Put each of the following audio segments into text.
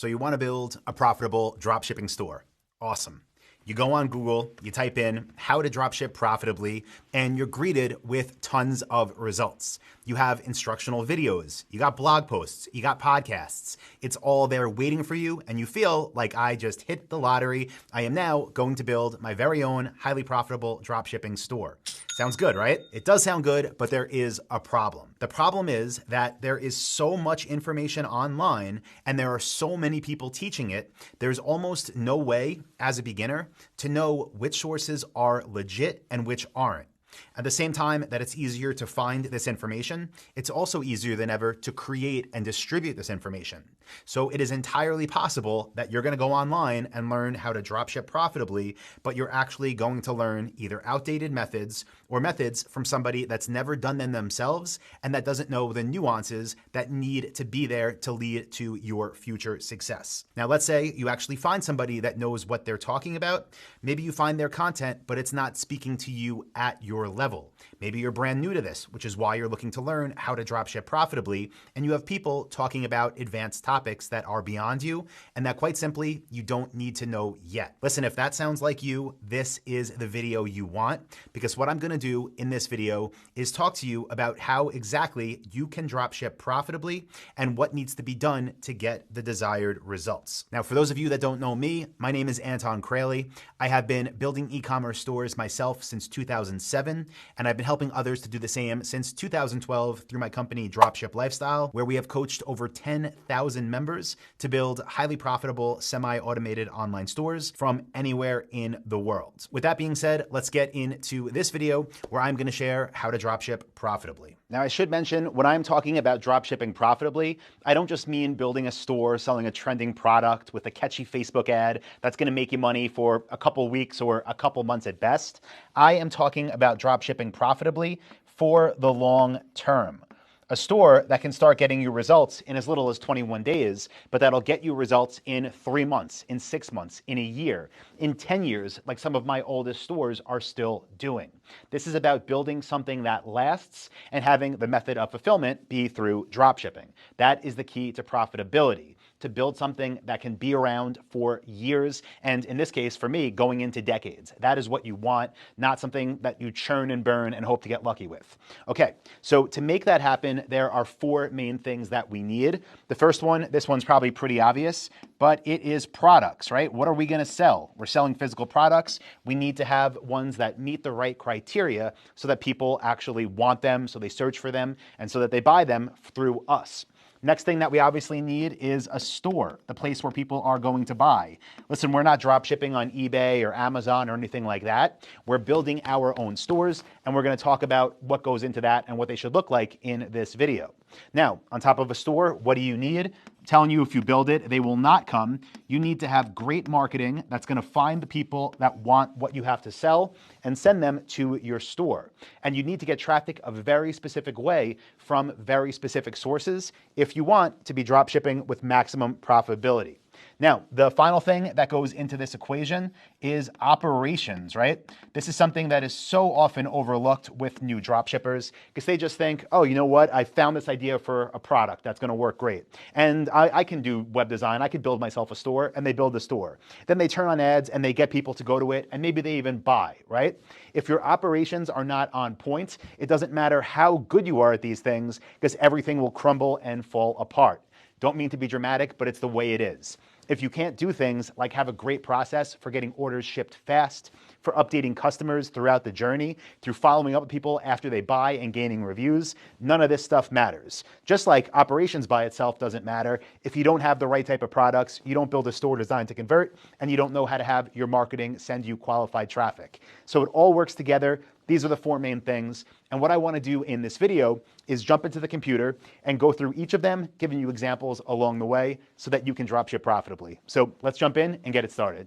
So you want to build a profitable dropshipping store. Awesome. You go on Google, you type in how to dropship profitably, and you're greeted with tons of results. You have instructional videos, you got blog posts, you got podcasts. It's all there waiting for you, and you feel like I just hit the lottery. I am now going to build my very own highly profitable dropshipping store. Sounds good, right? It does sound good, but there is a problem. The problem is that there is so much information online and there are so many people teaching it, there's almost no way as a beginner to know which sources are legit and which aren't. At the same time that it's easier to find this information, it's also easier than ever to create and distribute this information. So it is entirely possible that you're going to go online and learn how to dropship profitably, but you're actually going to learn either outdated methods or methods from somebody that's never done them themselves and that doesn't know the nuances that need to be there to lead to your future success. Now, let's say you actually find somebody that knows what they're talking about. Maybe you find their content, but it's not speaking to you at your level. Maybe you're brand new to this, which is why you're looking to learn how to dropship profitably, and you have people talking about advanced topics that are beyond you and that quite simply you don't need to know yet. Listen, if that sounds like you, this is the video you want, because what I'm going to do in this video is talk to you about how exactly you can dropship profitably and what needs to be done to get the desired results. Now, for those of you that don't know me, my name is Anton Kraley. I have been building e-commerce stores myself since 2007, and I've been helping others to do the same since 2012 through my company Dropship Lifestyle, where we have coached over 10,000 members to build highly profitable semi-automated online stores from anywhere in the world. With that being said, let's get into this video where I'm going to share how to dropship profitably. Now, I should mention, when I'm talking about dropshipping profitably, I don't just mean building a store, selling a trending product with a catchy Facebook ad that's going to make you money for a couple weeks or a couple months at best. I am talking about dropshipping profitably for the long term. A store that can start getting you results in as little as 21 days, but that'll get you results in 3 months, in 6 months, in a year, in 10 years, like some of my oldest stores are still doing. This is about building something that lasts and having the method of fulfillment be through dropshipping. That is the key to profitability, to build something that can be around for years, and in this case, for me, going into decades. That is what you want, not something that you churn and burn and hope to get lucky with. Okay, so to make that happen, there are 4 main things that we need. The first one, this one's probably pretty obvious, but it is products, right? What are we gonna sell? We're selling physical products. We need to have ones that meet the right criteria so that people actually want them, so they search for them, and so that they buy them through us. Next thing that we obviously need is a store, the place where people are going to buy. Listen, we're not drop shipping on eBay or Amazon or anything like that. We're building our own stores, and we're going to talk about what goes into that and what they should look like in this video. Now, on top of a store, what do you need? I'm telling you, if you build it, they will not come. You need to have great marketing that's going to find the people that want what you have to sell and send them to your store. And you need to get traffic a very specific way from very specific sources if you want to be drop shipping with maximum profitability. Now, the final thing that goes into this equation is operations, right? This is something that is so often overlooked with new dropshippers because they just think, oh, you know what? I found this idea for a product that's going to work great. And I can do web design. I could build myself a store, and they build a store. Then they turn on ads and they get people to go to it, and maybe they even buy, right? If your operations are not on point, it doesn't matter how good you are at these things because everything will crumble and fall apart. Don't mean to be dramatic, but it's the way it is. If you can't do things like have a great process for getting orders shipped fast, for updating customers throughout the journey, through following up with people after they buy and gaining reviews, none of this stuff matters. Just like operations by itself doesn't matter, if you don't have the right type of products, you don't build a store designed to convert, and you don't know how to have your marketing send you qualified traffic. So it all works together. These are the 4 main things. And what I want to do in this video is jump into the computer and go through each of them, giving you examples along the way so that you can dropship profitably. So let's jump in and get it started.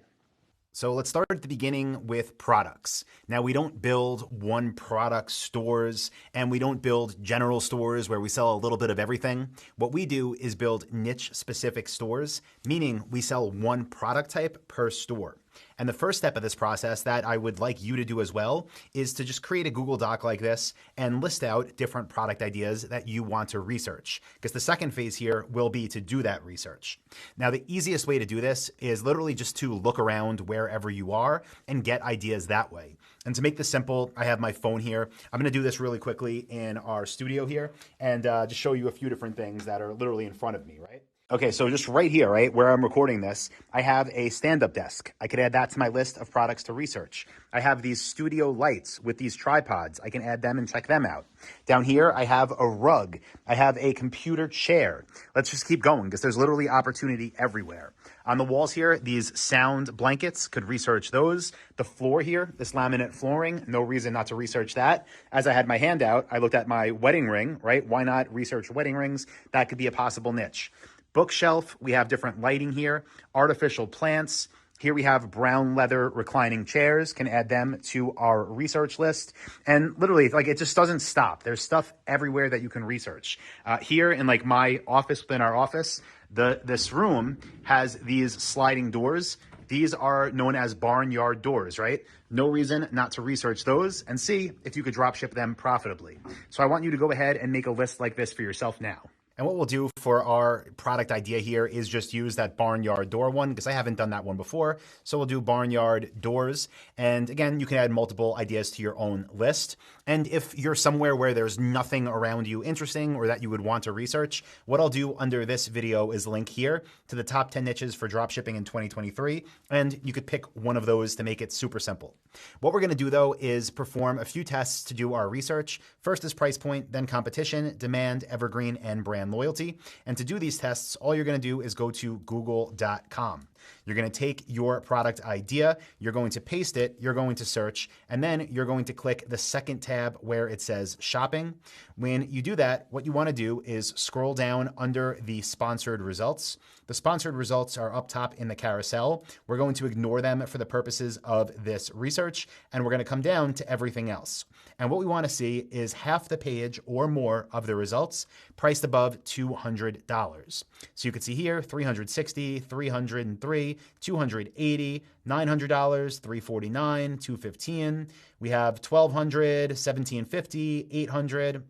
So let's start at the beginning with products. Now, we don't build one product stores and we don't build general stores where we sell a little bit of everything. What we do is build niche specific stores, meaning we sell one product type per store. And the first step of this process that I would like you to do as well is to just create a Google Doc like this and list out different product ideas that you want to research. Because the second phase here will be to do that research. Now, the easiest way to do this is literally just to look around wherever you are and get ideas that way. And to make this simple, I have my phone here. I'm going to do this really quickly in our studio here and just show you a few different things that are literally in front of me, right? Okay, so just right here, right, where I'm recording this, I have a stand-up desk. I could add that to my list of products to research. I have these studio lights with these tripods. I can add them and check them out. Down here, I have a rug. I have a computer chair. Let's just keep going because there's literally opportunity everywhere. On the walls here, these sound blankets, could research those. The floor here, this laminate flooring, no reason not to research that. As I had my hand out, I looked at my wedding ring, right? Why not research wedding rings? That could be a possible niche. Bookshelf, we have different lighting here, artificial plants. Here we have brown leather reclining chairs, can add them to our research list. And literally, like, it just doesn't stop. There's stuff everywhere that you can research. Here in like my office, within our office, this room has these sliding doors. These are known as barnyard doors, right? No reason not to research those and see if you could drop ship them profitably. So I want you to go ahead and make a list like this for yourself now. And what we'll do for our product idea here is just use that barnyard door one because I haven't done that one before. So we'll do barnyard doors. And again, you can add multiple ideas to your own list. And if you're somewhere where there's nothing around you interesting or that you would want to research, what I'll do under this video is link here to the top 10 niches for dropshipping in 2023. And you could pick one of those to make it super simple. What we're going to do though is perform a few tests to do our research. First is price point, then competition, demand, evergreen, and brand loyalty. And to do these tests, all you're going to do is go to google.com. You're going to take your product idea, you're going to paste it, you're going to search, and then you're going to click the second tab where it says shopping. When you do that, what you want to do is scroll down under the sponsored results. The sponsored results are up top in the carousel. We're going to ignore them for the purposes of this research, and we're going to come down to everything else. And what we want to see is half the page or more of the results priced above $200. So you can see here, $360, $303, $280, $900, $349, $215. We have $1,200, $1,750, $800.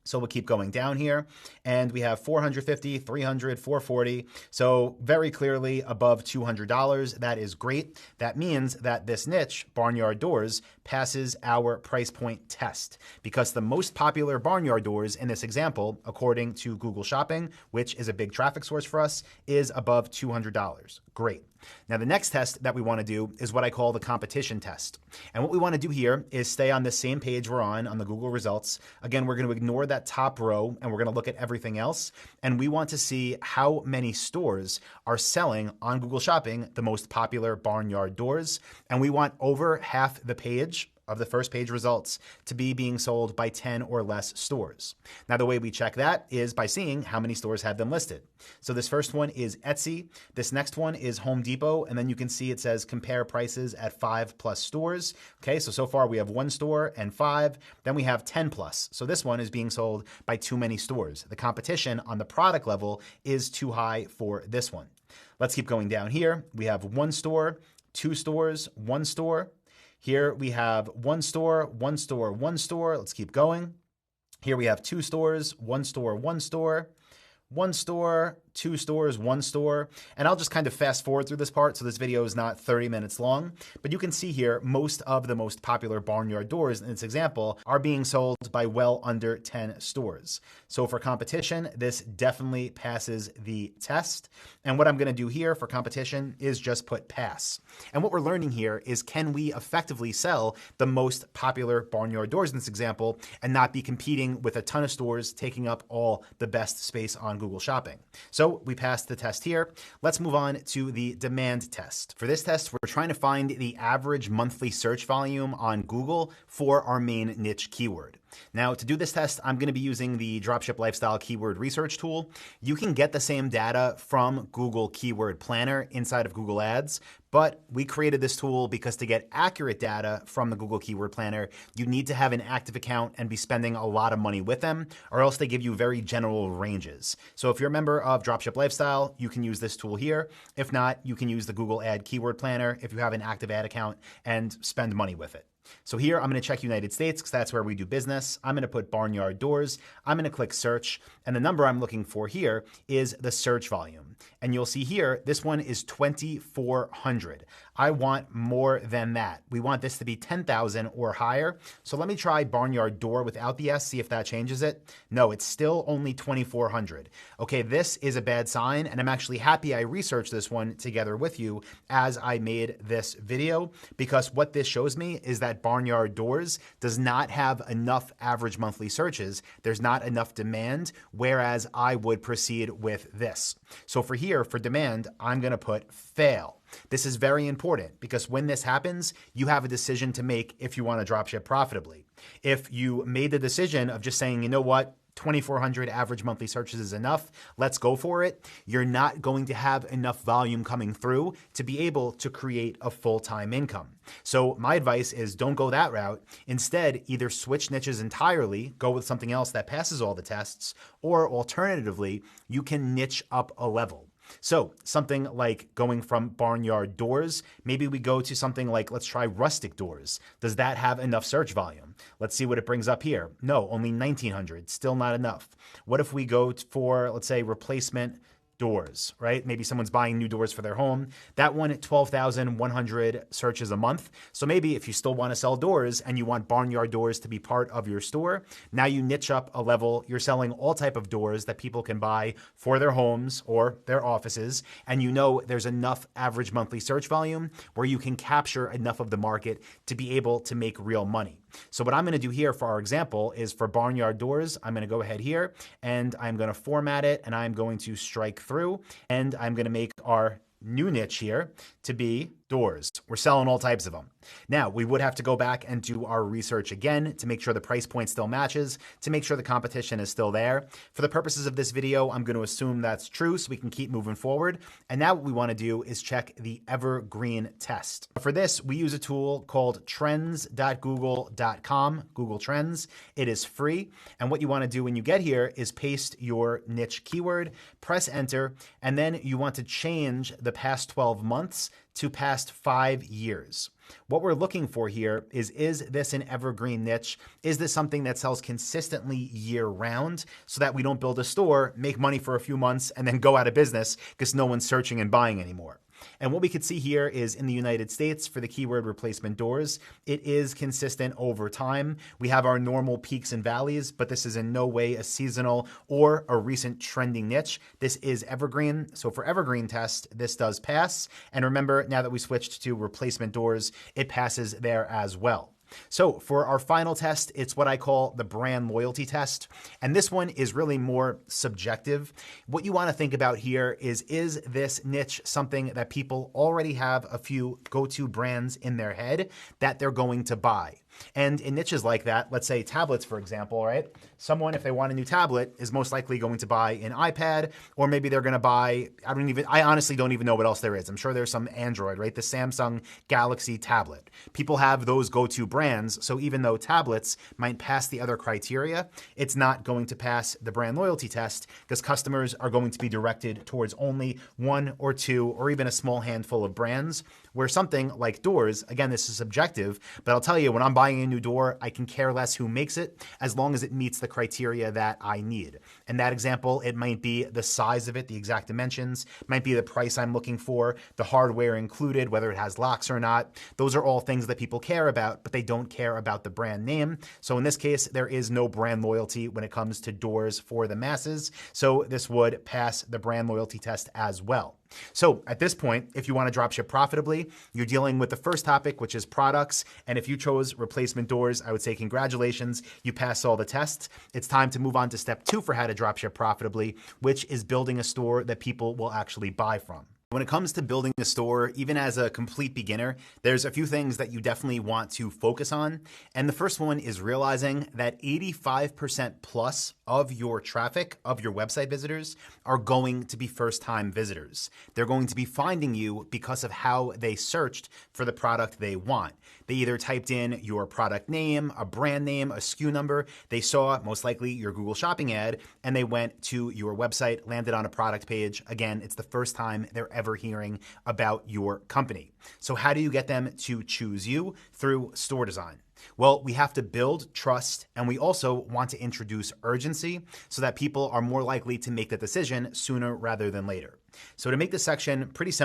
So we'll keep going down here and we have $450, $300, $440. So very clearly above $200. That is great. That means that this niche, barnyard doors, passes our price point test because the most popular barnyard doors in this example, according to Google Shopping, which is a big traffic source for us, is above $200. Great. Now, the next test that we want to do is what I call the competition test. And what we want to do here is stay on the same page we're on the Google results. Again, we're going to ignore that top row and we're going to look at everything else. And we want to see how many stores are selling on Google Shopping the most popular barnyard doors. And we want over half the page of the first page results to be being sold by 10 or less stores. Now, the way we check that is by seeing how many stores have them listed. So this first one is Etsy. This next one is Home Depot. And then you can see it says compare prices at 5+ stores. Okay, so far we have 1 store and 5. Then we have 10+. So this one is being sold by too many stores. The competition on the product level is too high for this one. Let's keep going down here. We have 1 store, 2 stores, 1 store. Here we have 1 store, 1 store, 1 store. Let's keep going. Here we have 2 stores, 1 store, 1 store, 1 store, 2 stores, 1 store. And I'll just kind of fast forward through this part so this video is not 30 minutes long. But you can see here most of the most popular barnyard doors in this example are being sold by well under 10 stores. So for competition, this definitely passes the test. And what I'm going to do here for competition is just put pass. And what we're learning here is, can we effectively sell the most popular barnyard doors in this example and not be competing with a ton of stores taking up all the best space on Google Shopping? So we passed the test here. Let's move on to the demand test. For this test, we're trying to find the average monthly search volume on Google for our main niche keyword. Now, to do this test, I'm going to be using the Dropship Lifestyle Keyword Research tool. You can get the same data from Google Keyword Planner inside of Google Ads, but we created this tool because to get accurate data from the Google Keyword Planner, you need to have an active account and be spending a lot of money with them, or else they give you very general ranges. So if you're a member of Dropship Lifestyle, you can use this tool here. If not, you can use the Google Ad Keyword Planner if you have an active ad account and spend money with it. So here I'm going to check United States because that's where we do business. I'm going to put barnyard doors. I'm going to click search. And the number I'm looking for here is the search volume. And you'll see here, this one is 2,400. I want more than that. We want this to be 10,000 or higher. So let me try barnyard door without the S, see if that changes it. No, it's still only 2,400. Okay, this is a bad sign. And I'm actually happy I researched this one together with you as I made this video, because what this shows me is that barnyard doors does not have enough average monthly searches. There's not enough demand, whereas I would proceed with this. So for here, for demand, I'm going to put fail. This is very important because when this happens, you have a decision to make if you want to dropship profitably. If you made the decision of just saying, you know what, 2,400 average monthly searches is enough, let's go for it, you're not going to have enough volume coming through to be able to create a full-time income. So my advice is don't go that route. Instead, either switch niches entirely, go with something else that passes all the tests, or alternatively, you can niche up a level. So something like going from barnyard doors, maybe we go to something like, let's try rustic doors. Does that have enough search volume? Let's see what it brings up here. No, only 1,900, still not enough. What if we go for, let's say, replacement doors, right? Maybe someone's buying new doors for their home. That one at 12,100 searches a month. So maybe if you still want to sell doors and you want barnyard doors to be part of your store, now you niche up a level. You're selling all type of doors that people can buy for their homes or their offices. And you know there's enough average monthly search volume where you can capture enough of the market to be able to make real money. So what I'm going to do here for our example is for barnyard doors, I'm going to go ahead here and I'm going to format it and I'm going to strike through and I'm going to make our new niche here to be doors. We're selling all types of them. Now, we would have to go back and do our research again to make sure the price point still matches, to make sure the competition is still there. For the purposes of this video, I'm going to assume that's true so we can keep moving forward. And now what we want to do is check the evergreen test. For this, we use a tool called trends.google.com, Google Trends. It is free. And what you want to do when you get here is paste your niche keyword, press enter, and then you want to change the past 12 months to past 5 years. What we're looking for here is this an evergreen niche? Is this something that sells consistently year round so that we don't build a store, make money for a few months, and then go out of business because no one's searching and buying anymore? And what we could see here is in the United States for the keyword replacement doors, it is consistent over time. We have our normal peaks and valleys, but this is in no way a seasonal or a recent trending niche. This is evergreen. So for evergreen test, this does pass. And remember, now that we switched to replacement doors, it passes there as well. So for our final test, it's what I call the brand loyalty test. And this one is really more subjective. What you want to think about here is this niche something that people already have a few go-to brands in their head that they're going to buy? And in niches like that, let's say tablets, for example, right? Someone, if they want a new tablet, is most likely going to buy an iPad, or maybe they're going to buy, I honestly don't even know what else there is. I'm sure there's some Android, right? The Samsung Galaxy tablet. People have those go-to brands. So even though tablets might pass the other criteria, it's not going to pass the brand loyalty test because customers are going to be directed towards only one or two or even a small handful of brands, where something like doors, again, this is subjective, but I'll tell you, when I'm buying a new door, I can care less who makes it as long as it meets the criteria that I need. In that example, it might be the size of it, the exact dimensions, might be the price I'm looking for, the hardware included, whether it has locks or not. Those are all things that people care about, but they don't care about the brand name. So in this case, there is no brand loyalty when it comes to doors for the masses. So this would pass the brand loyalty test as well. So at this point, if you want to dropship profitably, you're dealing with the first topic, which is products. And if you chose replacement doors, I would say congratulations, you passed all the tests. It's time to move on to step 2 for how to dropship profitably, which is building a store that people will actually buy from. When it comes to building a store, even as a complete beginner, there's a few things that you definitely want to focus on. And the first one is realizing that 85% plus of your traffic, of your website visitors, are going to be first-time visitors. They're going to be finding you because of how they searched for the product they want. They either typed in your product name, a brand name, a SKU number. They saw, most likely, your Google Shopping ad, and they went to your website, landed on a product page. Again, it's the first time they're ever hearing about your company. So how do you get them to choose you? Through store design. Well, we have to build trust, and we also want to introduce urgency so that people are more likely to make the decision sooner rather than later. So to make this section pretty simple,